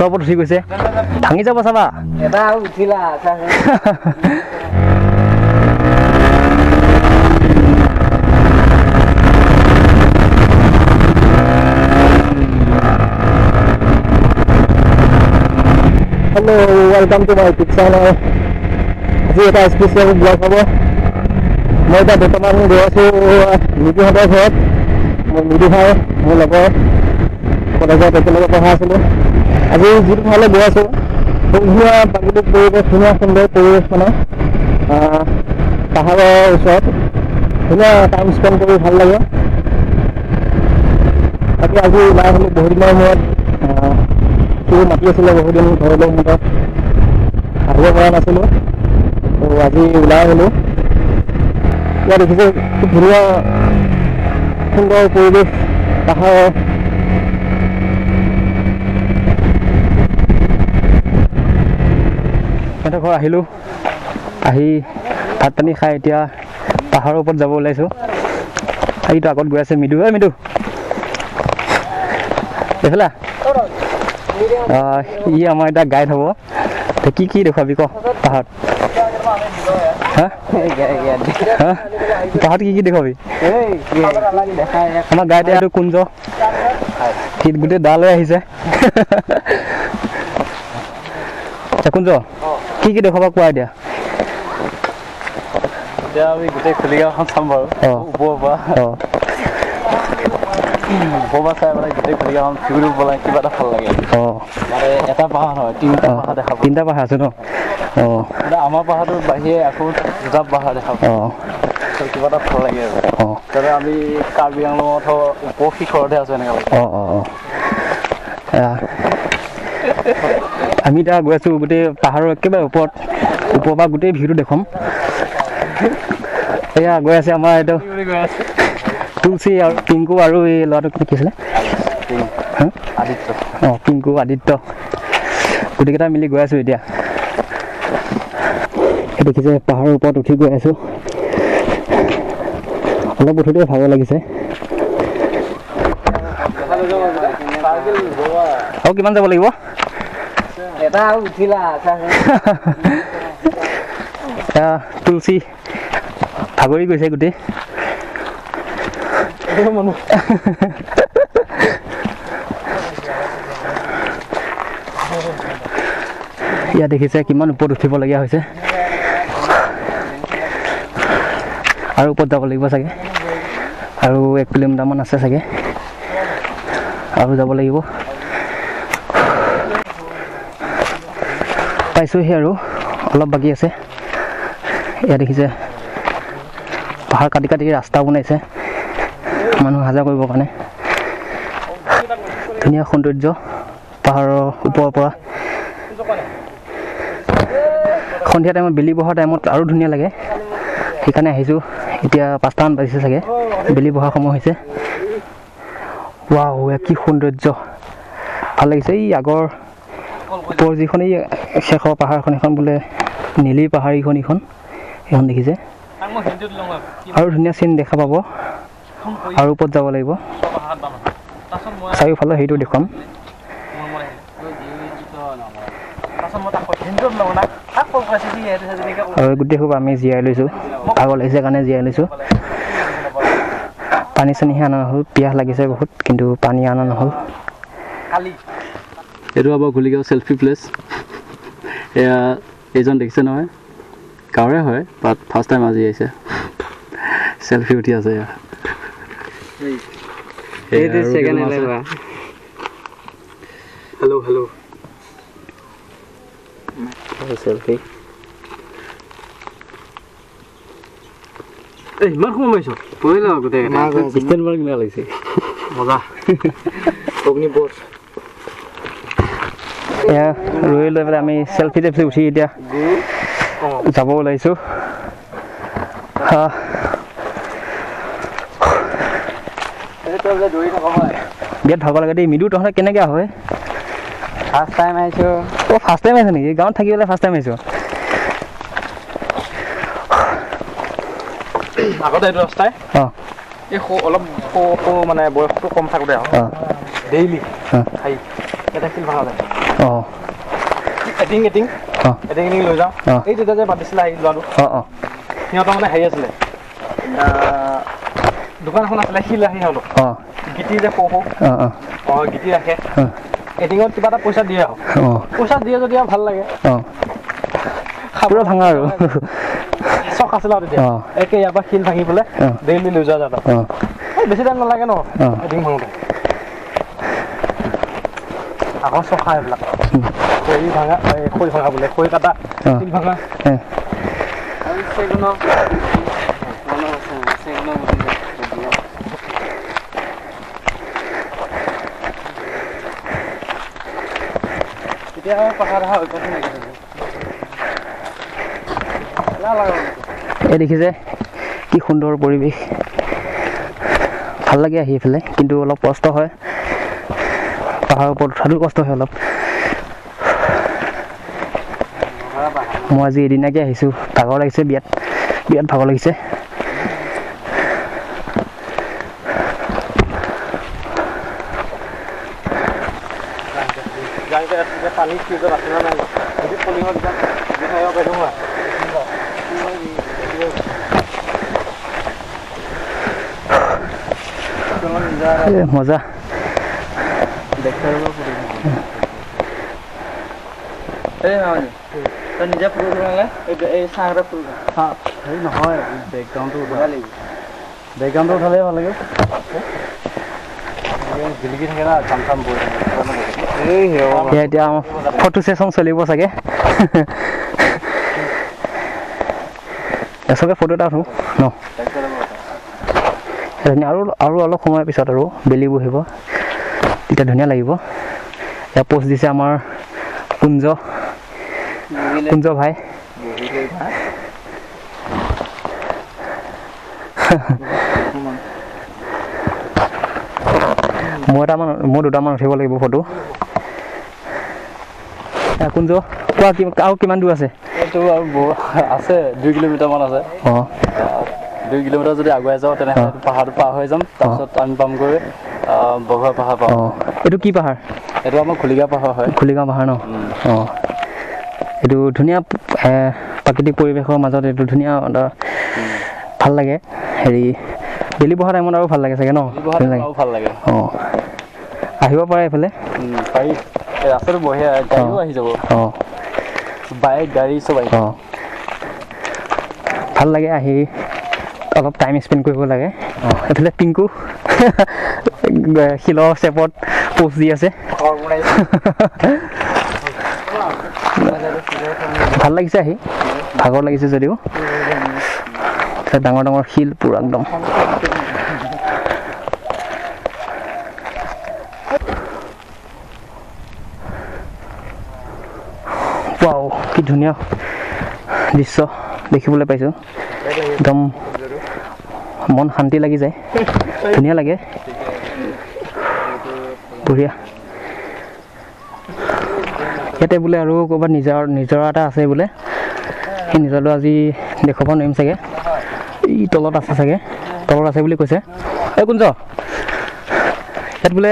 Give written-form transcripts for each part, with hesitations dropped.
গছৰ ওপৰত উঠি গৈছে ভাঙি যাব চাবা এটা উঠিলা Hello, welcome to my YouTube channel. আজি এটা স্পেচিয়েল ব্লগ হ'ব মই এটা বৰ্তমান গৈ আছোঁ মিতুহঁতৰ ঘৰত মই মিতু ভাই মোৰ লগৰ কলেজত একেলগে পঢ়া আছিলোঁ আজি যিটো ঠাইলৈ গৈ আছোঁ খুব ধুনীয়া প্ৰাকৃতিক পৰিৱেশ ধুনীয়া সুন্দৰ পৰিৱেশ মানে পাহাৰৰ ওচৰত ধুনীয়া টাইম স্পেণ্ড কৰি ভাল লাগে তাকে আজি ওলাই আহিলোঁ বহুত দিনৰ মূৰত সিও মাতি আছিলে বহুদিন ঘৰলৈ সিহঁতক আহিব পৰা নাছিলোঁ তো আজি ওলাই আহিলোঁ ইয়াত দেখিছোঁ খুব ধুনীয়া সুন্দৰ পৰিৱেশ পাহাৰৰ সিহঁতৰ ঘৰ আহিলোঁ আহি ভাত পানী খাই এতিয়া পাহাৰৰ ওপৰত যাব ওলাইছোঁ এইটো আগত গৈ আছে মিতু মিতু দেখিলা ই আমাৰ এটা গাইড হ'ব কি দেখুৱাবি ক পাহাৰত পাহাৰত কি দেখুৱাবি আমাৰ গাইডে এইটো কুঞ্জ গোটেই দা লৈ আহিছে কুঞ্জ কি দেখুৱাবা কোৱা এতিয়া আমি গোটেই খুলিগাঁওখন চাম বাৰু ওপৰৰ পৰা ওপৰৰ চাই মানে গোটেই খুলিগাঁওখন ফিৰিব পেলাই কিবা এটা ভাল লাগে মানে এটা পাহাৰ হয় তিনিটা পাহাৰ আছে ন আমাৰ পাহাৰটোৰ বাহিৰে আকৌ দুটা পাহাৰ দেখা কিবা এটা ভাল লাগে আৰু তাতে আমি কাৰ্বি আংলঙত ওপৰ শিখৰতহে আছো এনেকৈ আমি এতিয়া গৈ আছোঁ গোটেই পাহাৰৰ একেবাৰে ওপৰৰ পৰা গোটেই ভিউটো দেখুৱাম এয়া গৈ আছে আমাৰ এইটো তুলসী আৰু পিংকু আৰু এই ল'ৰাটো কি আছিলে আদিত্য পিংকু আদিত্য গোটেইকেইটা মিলি গৈ আছোঁ এতিয়া দেখিছে পাহাৰৰ ওপৰত উঠি গৈ আছোঁ অলপ উঠোতে ভাগৰ লাগিছে আৰু কিমান যাব লাগিব এটা উঠিলা তুলসী ভাগৰি গৈছে গোটেই ইয়াত দেখিছে কিমান ওপৰত উঠিবলগীয়া হৈছে আৰু ওপৰত যাব লাগিব চাগে আৰু 1 কিলোমিটাৰমান আছে চাগে আৰু যাব লাগিব পাইছোঁহি আৰু অলপ বাকী আছে ইয়াত দেখিছে পাহাৰ কাটি কাটি ৰাস্তা বনাইছে মানুহ অহা যোৱা কৰিবৰ কাৰণে ধুনীয়া সৌন্দৰ্য পাহাৰৰ ওপৰৰ পৰা সন্ধিয়া টাইমত বেলি বহাৰ টাইমত আৰু ধুনীয়া লাগে সেইকাৰণে আহিছোঁ এতিয়া 5টামান বাজিছে চাগে বেলি বহাৰ সময় হৈছে ৱাও কি সৌন্দৰ্য ভাল লাগিছে এই আগৰ ওপৰ যিখন এই শেষৰ পাহাৰখন এখন বোলে নীলি পাহাৰ এইখন সেইখন দেখিছে আৰু ধুনীয়া চিন দেখা পাব আৰু ওপৰত যাব লাগিব চাৰিওফালে সেইটো দেখুৱাম আৰু গোটেই খুব আমি জীয়াই লৈছোঁ ভাগৰ লাগিছে কাৰণে জীয়াই লৈছোঁ পানী চানীহে অনা নহ'ল পিয়াহ লাগিছে বহুত কিন্তু পানী অনা নহ'ল এইটো আমাৰ খুলিগাঁও চেল্ফি প্লেচ এয়া এইজন দেখিছে নহয় গাঁৱৰে হয় বাট ফাৰ্ষ্ট টাইম আজি আহিছে চেল্ফি উঠি আছে হেল্ল' চেল্ফি ইমান সময় মাৰিছ পৰিল গোটেই ষ্টেণ্ড মাৰ্ক কেনেকুৱা লাগিছে মজা অগ্নিপথ এয়া ৰৈ লৈ পেলাই আমি চেল্ফি উঠি এতিয়া যাব ওলাইছোঁ বিৰাট ভাগৰ লাগে দেই মিদু তহঁতে কেনেকৈ হয় ফাৰ্ষ্ট টাইম আহিছোঁ ফাৰ্ষ্ট টাইম আহিছে নেকি গাঁৱত থাকি পেলাই ফাৰ্ষ্ট টাইম আহিছোঁ আগতে এইটো ৰাস্তাই এই অলপ মানে বয়সটো কম থাকোঁতে ডেইলি খাই এটা ভাল লাগে অঁ এটিং এটিং অঁ এটিং এটিং লৈ যাওঁ অঁ এই তেতিয়া যে পাতিছিলে আহি যোৱাটো অঁ অঁ সিহঁতৰ মানে হেৰি আছিলে দোকান এখন আছিলে শিল আহি সিহঁতক অঁ গিটি যে সৰু অঁ অঁ অঁ গিটি ৰাখে অঁ এটিঙত কিবা এটা পইচা দিয়ে আৰু অঁ পইচা দিয়ে যদি আৰু ভাল লাগে অঁ পুৰা ভাঙা আৰু চখ আছিলে আৰু তেতিয়া অঁ একে ইয়াৰ পৰা শিল ভাঙি পেলাই অঁ ডেইলি লৈ যোৱা যায় অঁ এই বেছি টাইম নালাগে ন অঁ এটিং ভাঙোতে আগৰ চখা এইবিলাক খৰি ভাঙা খৰি ভাঙা বোলে খৰি কাটা অঁ শিল ভাঙা আৰু চেগুনৰ এতিয়া পাহাৰ অহা অভ্যাস নাইকিয়া এই দেখিছে কি সুন্দৰ পৰিৱেশ ভাল লাগে আহি এইফালে কিন্তু অলপ কষ্ট হয় পাহাৰৰ ওপৰত উঠাটো কষ্ট হয় অলপ মই আজি এদিনাকে আহিছোঁ ভাগৰ লাগিছে বিৰাট ভাগৰ লাগিছে পানী ফ্ৰিজত আছে নাই যদি পলিঙত যাম খাই পাৰিব মজা তই নিজে ফুল নালাগে এই চাহটা ফুল হেৰি নহয় বেকগ্ৰাউণ্ডটো উঠাব লাগিব বেকগ্ৰাউণ্ডটো উঠালেই ভাল লাগে জিলিকি থাকে না চাম চাম বৈ এতিয়া ফটো ছেশ্যন চলিব চাগে চবে ফটো এটা উঠো ন আৰু অলপ সময়ৰ পিছত আৰু বেলি বহিব তেতিয়া ধুনীয়া লাগিব এতিয়া পোষ্ট দিছে আমাৰ কুঞ্জ ভাই মই দুটামান উঠিব লাগিব ফটো কুঞ্জ কোৱা আৰু কিমান দূৰ আছে এইটো আৰু আছে 2 কিলোমিটাৰমান আছে অঁ 2 কিলোমিটাৰ যদি আগুৱাই যাওঁ তেনেহ'লে পাহাৰটো পাৰ হৈ যাম তাৰপিছত আমি পামগৈ বঘোৱা পাহাৰ পাম অঁ এইটো কি পাহাৰ এইটো আমাৰ খুলিগাঁও পাহাৰ হয় খুলিগাঁও পাহাৰ ন অঁ এইটো ধুনীয়া প্ৰাকৃতিক পৰিৱেশৰ মাজত এইটো ধুনীয়া ভাল লাগে হেৰি বেলি বহা টাইমত আৰু ভাল লাগে চাগে ন ভাল লাগে অঁ আহিব পাৰে এইফালে পাৰি ৰাস্তাটো বঢ়িয়া গাড়ীও আহি যাব অঁ বাইক গাড়ী চব আহিব অঁ ভাল লাগে আহি অলপ টাইম স্পেণ্ড কৰিব লাগে অঁ এইফালে পিংকু শিলৰ চেপত পোষ্ট দি আছে ভাল লাগিছে আহি ভাগৰ লাগিছে যদিও ডাঙৰ শিল পুৰা একদম ৱাও কি ধুনীয়া দৃশ্য দেখিবলৈ পাইছোঁ একদম মন শান্তি লাগি যায় ধুনীয়া লাগে বঢ়িয়া ইয়াতে বোলে আৰু ক'ৰবাত নিজৰা এটা আছে বোলে সেই নিজৰাটো আজি দেখুৱাব নোৱাৰিম চাগে এই তলত আছে চাগে তলত আছে বুলি কৈছে এই কুঞ্জ ইয়াত বোলে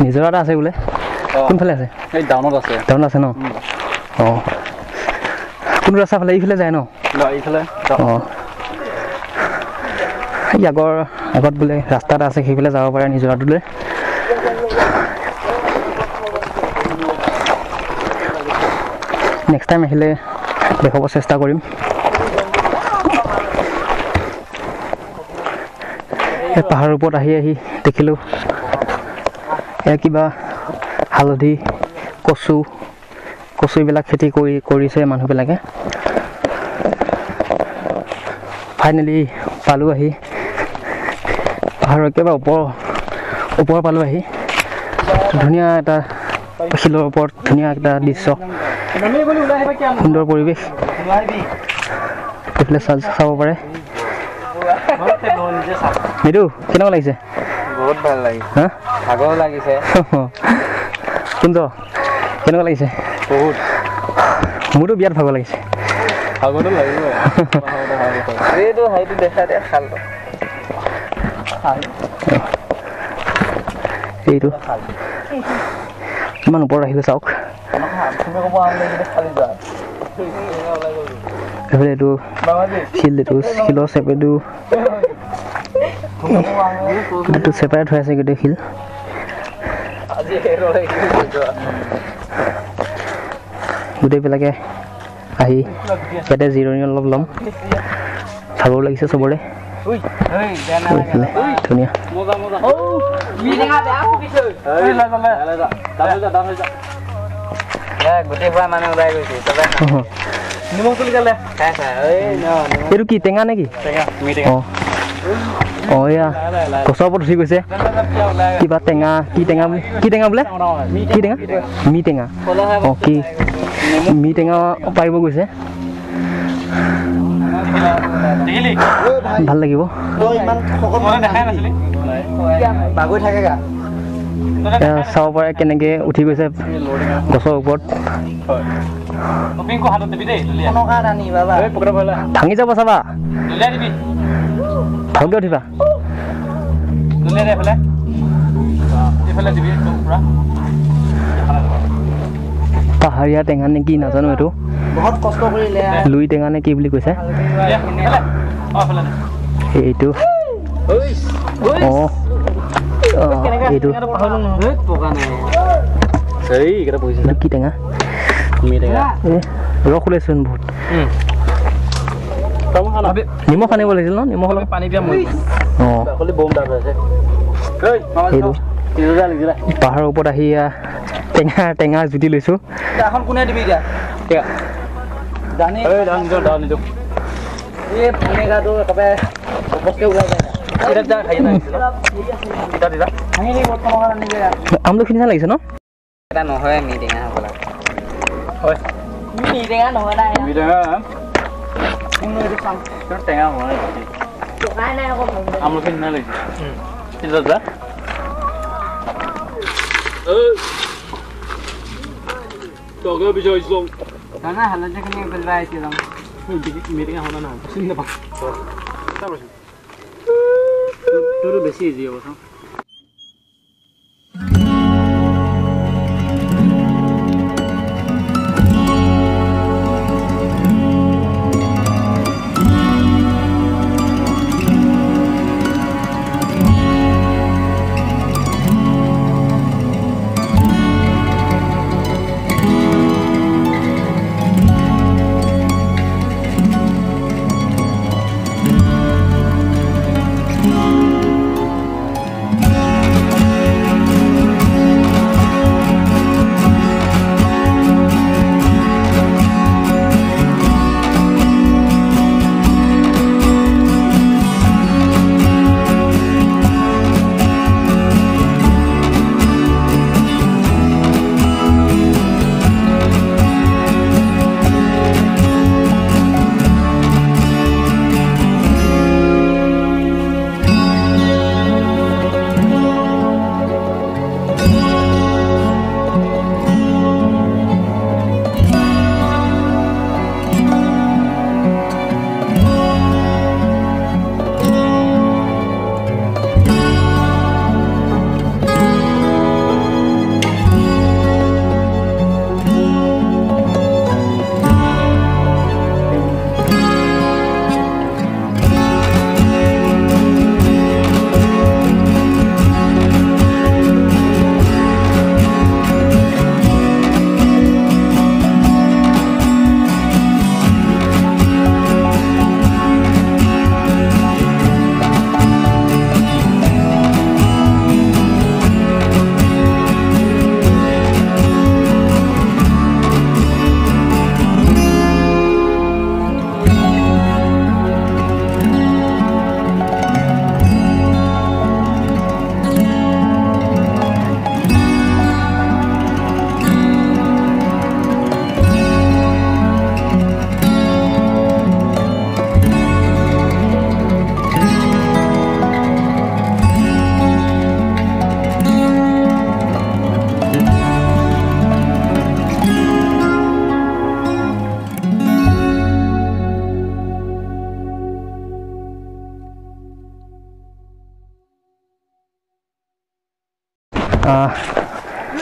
নিজৰা এটা আছে বোলে কোনফালে আছে এই ডাউনত আছে ন অঁ কোনটো ৰাস্তা ফালে এইফালে যায় ন এইফালে অঁ এই আগত বোলে ৰাস্তা এটা আছে সেইফালে যাব পাৰে নিজৰাটোলৈ নেক্সট টাইম আহিলে দেখাব চেষ্টা কৰিম এই পাহাৰৰ ওপৰত আহি দেখিলোঁ এয়া কিবা হালধি কচু এইবিলাক খেতি কৰিছে মানুহবিলাকে ফাইনেলি পালোঁ আহি পাহাৰৰ একেবাৰে ওপৰ পালোঁ আহি ধুনীয়া এটা শিলৰ ওপৰত ধুনীয়া এটা দৃশ্য সুন্দৰ পৰিৱেশ এইফালে চাব পাৰে এইটো কেনেকুৱা লাগিছে বহুত ভাল লাগিছে হা ভাগৰ লাগিছে কুঞ্জ কেনেকুৱা লাগিছে বহুত মোৰতো বিৰাট ভাগৰ লাগিছে ভাগৰটো লাগিবই এইটো সেইটো দেখা দিয়া খাল এইটো ইমান ওপৰত আহিলোঁ চাওক এইফালে এইটো শিল এইটো শিলৰ চেপেটো এইটো চেপাৰেট হৈ আছে গোটেই শিল গোটেইবিলাকে আহি ইয়াতে জিৰণি অলপ ল'ম ভাগৰ লাগিছে চবৰে ধুনীয়া এইটো কি টেঙা নেকি অঁ অঁ এয়া গছৰ ওপৰত উঠি গৈছে কিবা টেঙা কি টেঙা বোলে কি টেঙা মি টেঙা অঁ কি মি টেঙা পাৰিব গৈছে ভাল লাগিব চাব পাৰে কেনেকৈ উঠি গৈছে গছৰ ওপৰত ভাঙি যাব চাবা ভালকৈ উঠিবা পাহাৰীয়া টেঙা নে কি নাজানো এইটো বহুত কষ্ট কৰিলে লুই টেঙা নে কি বুলি কৈছে এইটো অঁ এইটো কি টেঙা ৰস ওলাইছোন বহুত নিমখ আনিব লাগিছিল ন নিমখ অলপ পানী পিয়া অঁ এইটো পাহাৰৰ ওপৰত আহি টেঙা জুতি লৈছোঁ এখন কোনে দিবি এতিয়া জানি এই ভূমিকাটো একেবাৰে ঘপককৈ ওলাই যায় আমলখি নিচিনা লাগিছে ন এটা নহয় মিটিঙা হ'বলা হয় মিটিঙা নহয় নাই টেঙা হয় আমলখি নিচিনা লাগিছে তগৰ বিচাৰিছো দাদা হালধিখিনি পেলাই আহিছিল মিটিং হোৱা নহয় চিনি নাপাওঁ তোৰটো বেছি ইজি হ'ব চাওঁ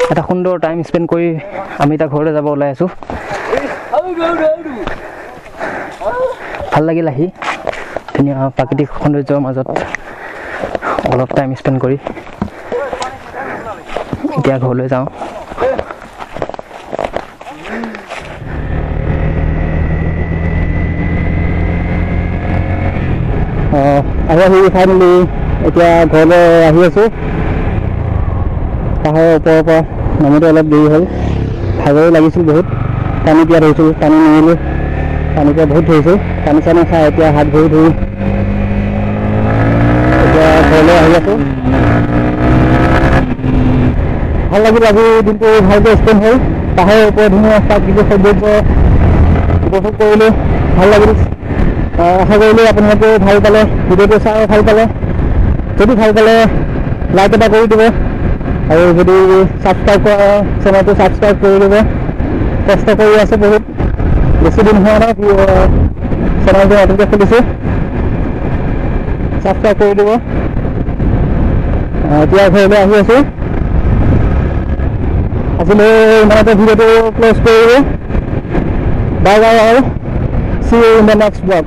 এটা সুন্দৰ টাইম স্পেণ্ড কৰি আমি এতিয়া ঘৰলৈ যাব ওলাই আছোঁ। ভাল লাগিল আহি, ধুনীয়া প্ৰাকৃতিক সৌন্দৰ্যৰ মাজত অলপ টাইম স্পেণ্ড কৰি এতিয়া ঘৰলৈ যাওঁ। আহি ফাইনেলি এতিয়া ঘৰলৈ আহি আছোঁ। পাহাৰৰ ওপৰৰ পৰা নামোতে অলপ দেৰি হ'ল, ভাগৰো লাগিছিল বহুত। পানী পিয়াত ধৰিছোঁ, পানী নিমিলোঁ, পানী পিয়াত বহুত ধৰিছোঁ। পানী চানী খাই এতিয়া হাত ভৰি ধুই এতিয়া ঘৰলৈ আহি আছোঁ। ভাল লাগিল, আজি দিনটো ভালকৈ স্পেণ্ড হ'ল। পাহাৰৰ ওপৰত ধুনীয়া প্ৰাকৃতিক সৌন্দৰ্য উপভোগ কৰিলোঁ, ভাল লাগিল। আশা কৰিলোঁ আপোনালোকেও ভাল পালে, ভিডিঅ'টো চাই ভাল পালে। যদি ভাল পালে লাইক এটা কৰি দিব, আৰু যদি ছাবস্ক্ৰাইব কৰা চেনেলটো ছাবস্ক্ৰাইব কৰি দিব। কষ্ট কৰি আছে বহুত, বেছি দিন হোৱা নাই চেনেলটো নতুনকৈ খুলিছোঁ, ছাবস্ক্ৰাইব কৰি দিব। এতিয়া ঘৰলৈ আহি আছোঁ। আজিলৈ ইমানতে ভিডিঅ'টো ক্ল'জ কৰি দিব। বাই বাই, আৰু see you in the next blog.